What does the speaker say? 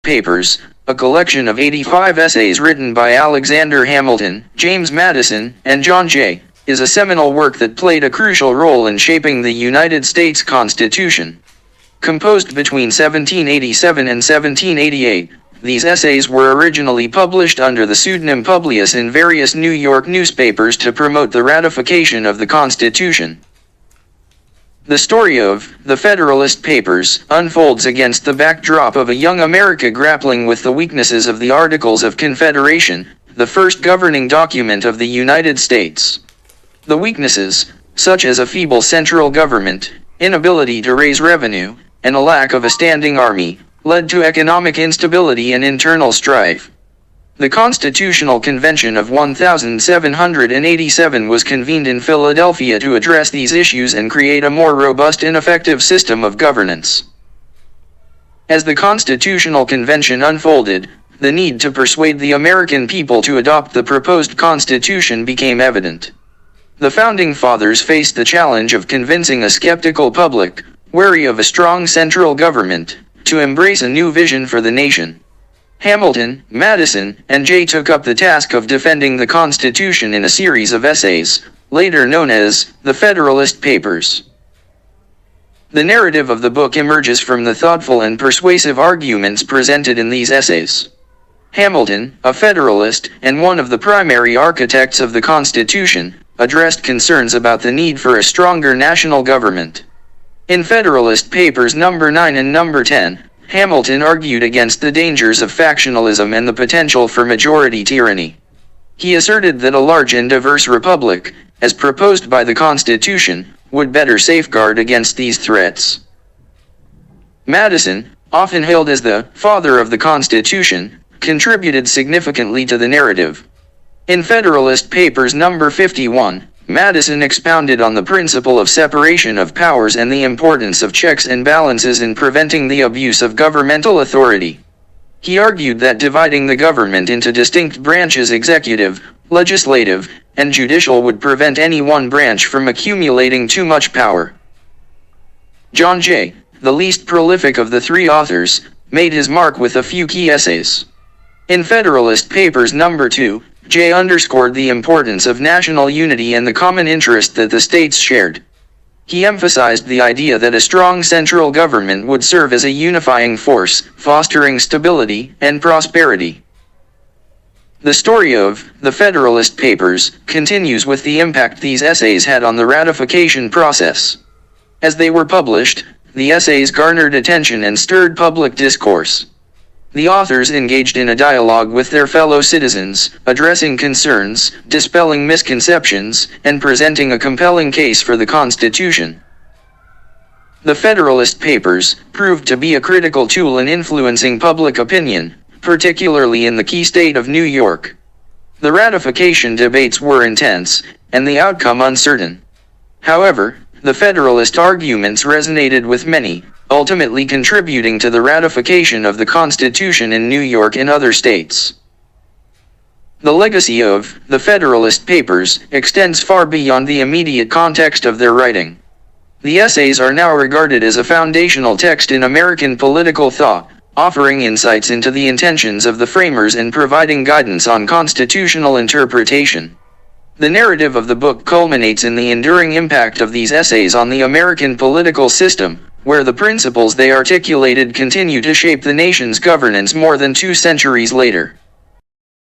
Papers, a collection of 85 essays written by Alexander Hamilton, James Madison, and John Jay, is a seminal work that played a crucial role in shaping the United States Constitution. Composed between 1787 and 1788, these essays were originally published under the pseudonym Publius in various New York newspapers to promote the ratification of the Constitution. The story of the Federalist Papers unfolds against the backdrop of a young America grappling with the weaknesses of the Articles of Confederation, the first governing document of the United States. The weaknesses, such as a feeble central government, inability to raise revenue, and a lack of a standing army, led to economic instability and internal strife. The Constitutional Convention of 1787 was convened in Philadelphia to address these issues and create a more robust and effective system of governance. As the Constitutional Convention unfolded, the need to persuade the American people to adopt the proposed Constitution became evident. The Founding Fathers faced the challenge of convincing a skeptical public, wary of a strong central government, to embrace a new vision for the nation. Hamilton, Madison, and Jay took up the task of defending the Constitution in a series of essays, later known as the Federalist Papers. The narrative of the book emerges from the thoughtful and persuasive arguments presented in these essays. Hamilton, a Federalist, and one of the primary architects of the Constitution, addressed concerns about the need for a stronger national government. In Federalist Papers number 9 and number 10, Hamilton argued against the dangers of factionalism and the potential for majority tyranny. He asserted that a large and diverse republic, as proposed by the Constitution, would better safeguard against these threats. Madison, often hailed as the father of the Constitution, contributed significantly to the narrative. In Federalist Papers number 51, Madison expounded on the principle of separation of powers and the importance of checks and balances in preventing the abuse of governmental authority. He argued that dividing the government into distinct branches, executive, legislative, and judicial, would prevent any one branch from accumulating too much power. John Jay, the least prolific of the three authors, made his mark with a few key essays. In Federalist Papers number 2, Jay underscored the importance of national unity and the common interest that the states shared. He emphasized the idea that a strong central government would serve as a unifying force, fostering stability and prosperity. The story of the Federalist Papers continues with the impact these essays had on the ratification process. As they were published, the essays garnered attention and stirred public discourse. The authors engaged in a dialogue with their fellow citizens, addressing concerns, dispelling misconceptions, and presenting a compelling case for the Constitution. The Federalist Papers proved to be a critical tool in influencing public opinion, particularly in the key state of New York. The ratification debates were intense, and the outcome uncertain. However, the Federalist arguments resonated with many, ultimately contributing to the ratification of the Constitution in New York and other states. The legacy of the Federalist Papers extends far beyond the immediate context of their writing. The essays are now regarded as a foundational text in American political thought, offering insights into the intentions of the framers and providing guidance on constitutional interpretation. The narrative of the book culminates in the enduring impact of these essays on the American political system, where the principles they articulated continue to shape the nation's governance more than 2 centuries later.